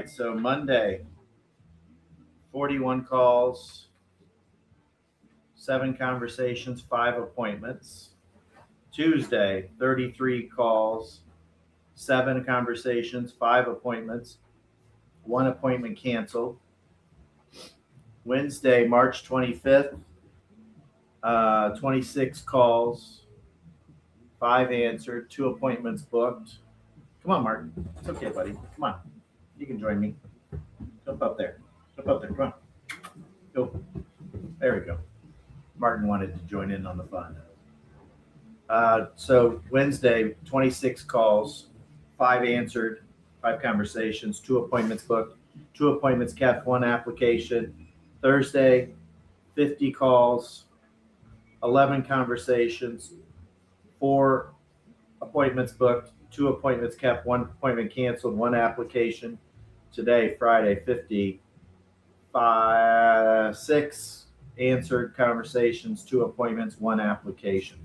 right, so Monday, 41 calls, 7 conversations, 5 appointments. Tuesday, 33 calls, 7 conversations, 5 appointments, 1 appointment canceled. Wednesday, March 25th, 26 calls, 5 answered, 2 appointments booked. Come on, Mark. It's okay, buddy. Come on. You can join me. Jump up there. Jump up there. Come on. Go. There we go. Martin wanted to join in on the fun. So Wednesday, 26 calls, 5 answered, 5 conversations, 2 appointments booked, 2 appointments kept, 1 application. Thursday, 50 calls, 11 conversations, 4 appointments booked, 2 appointments kept, 1 appointment canceled, 1 application. Today, Friday, 6 answered conversations, 2 appointments, 1 application.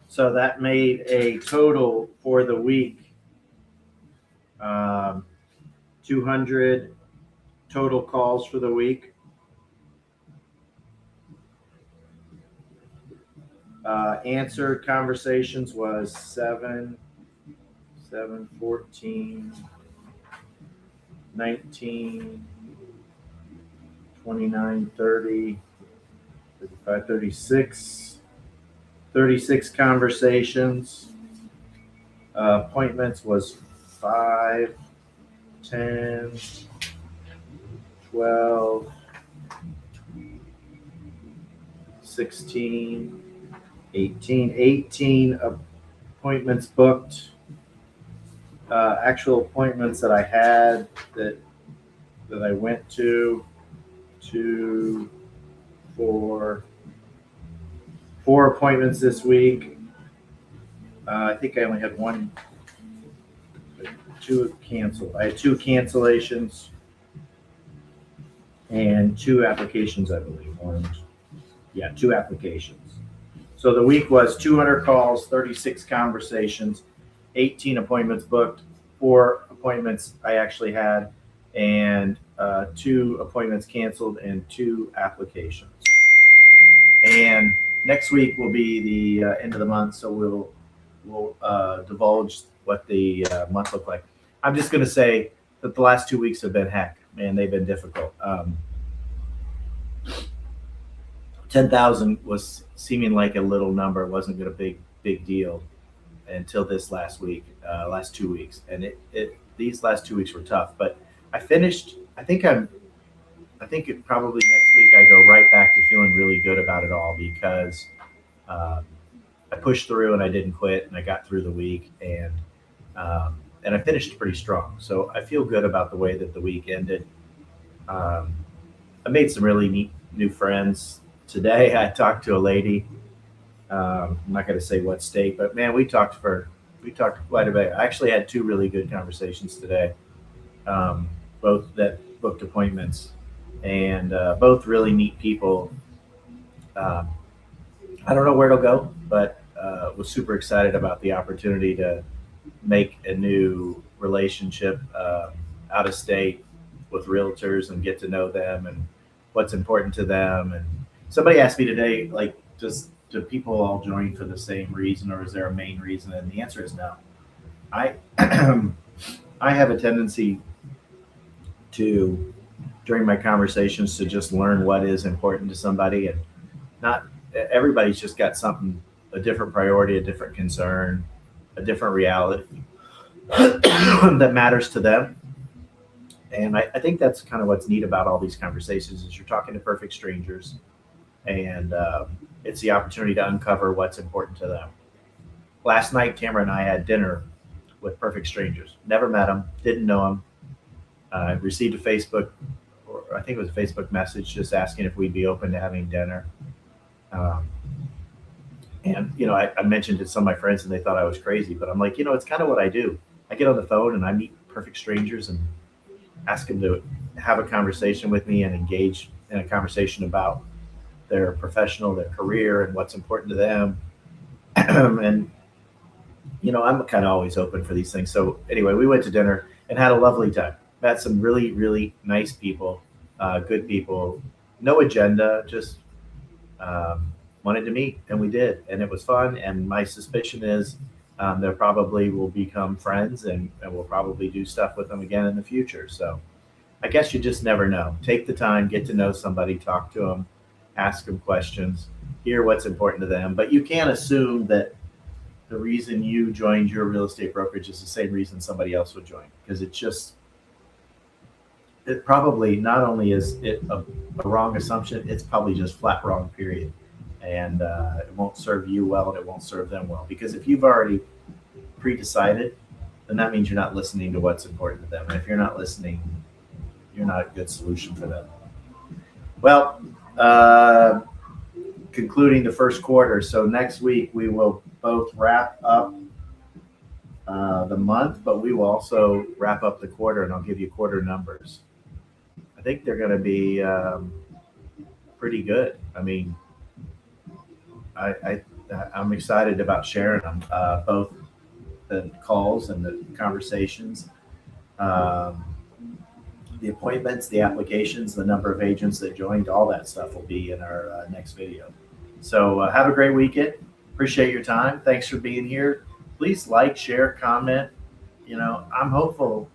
So that made a total for the week, 200 total calls for the week. Answered conversations was 7, 14, 19, 29, 30, 35, 36 conversations. Appointments was 5, 10, 12, 16, 18 appointments booked. Actual appointments that I had that I went to, 2, 4 appointments this week. I think I only had 2 canceled. I had 2 cancellations and 2 applications, I believe. 2 applications. So the week was 200 calls, 36 conversations, 18 appointments booked, 4 appointments I actually had, and 2 appointments canceled and 2 applications. And next week will be the end of the month, so we'll divulge what the month looked like. I'm just going to say that the last 2 weeks have been heck, man. They've been difficult. 10,000 was seeming like a little number. It wasn't going to be big deal until this last week, last 2 weeks, and these last 2 weeks were tough. But I finished. I think it probably next week I go right back to feeling really good about it all, because I pushed through and I didn't quit, and I got through the week, and I finished pretty strong. So I feel good about the way that the week ended. I made some really neat new friends today. I talked to a lady. I'm not going to say what state, but man, we talked quite a bit. I actually had 2 really good conversations today, both that booked appointments, and both really neat people. I don't know where it'll go, but was super excited about the opportunity to make a new relationship out of state with realtors and get to know them and what's important to them. And somebody asked me today, like, do people all join for the same reason, or is there a main reason? And the answer is no. I have a tendency to, during my conversations, to just learn what is important to somebody, and not everybody's just got something, a different priority, a different concern, a different reality that matters to them. And I think that's kind of what's neat about all these conversations, is you're talking to perfect strangers, and it's the opportunity to uncover what's important to them. Last night, Tamara and I had dinner with perfect strangers. Never met them, didn't know them. I received a Facebook, or I think it was a Facebook message, just asking if we'd be open to having dinner. And, I mentioned it to some of my friends, and they thought I was crazy, but I'm like, it's kind of what I do. I get on the phone and I meet perfect strangers and ask them to have a conversation with me and engage in a conversation about their professional, their career, and what's important to them. And, I'm kind of always open for these things. So anyway, we went to dinner, and had a lovely time. Met some really, really nice people, good people, no agenda, just wanted to meet, and we did, and it was fun. And my suspicion is they probably will become friends, and we'll probably do stuff with them again in the future. So I guess you just never know. Take the time, get to know somebody, talk to them, ask them questions, hear what's important to them. But you can't assume that the reason you joined your real estate brokerage is the same reason somebody else would join, because it probably not only is it a wrong assumption, it's probably just flat wrong, period. And it won't serve you well, and it won't serve them well, because if you've already pre-decided, then that means you're not listening to what's important to them. And if you're not listening, you're not a good solution for them. Well, concluding the first quarter. So next week we will both wrap up the month, but we will also wrap up the quarter, and I'll give you quarter numbers. I think they're going to be pretty good. I mean, I'm excited about sharing them, both the calls and the conversations, the appointments, the applications, the number of agents that joined, all that stuff will be in our next video. So have a great weekend. Appreciate your time. Thanks for being here. Please like, share, comment. I'm hopeful.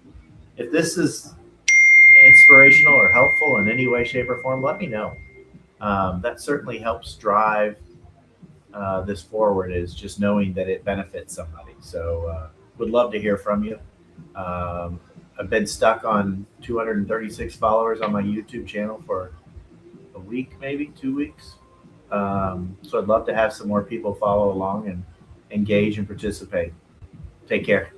If this is inspirational or helpful in any way, shape, or form, let me know. That certainly helps drive this forward, is just knowing that it benefits somebody. So would love to hear from you. I've been stuck on 236 followers on my YouTube channel for a week, maybe 2 weeks. So I'd love to have some more people follow along and engage and participate. Take care.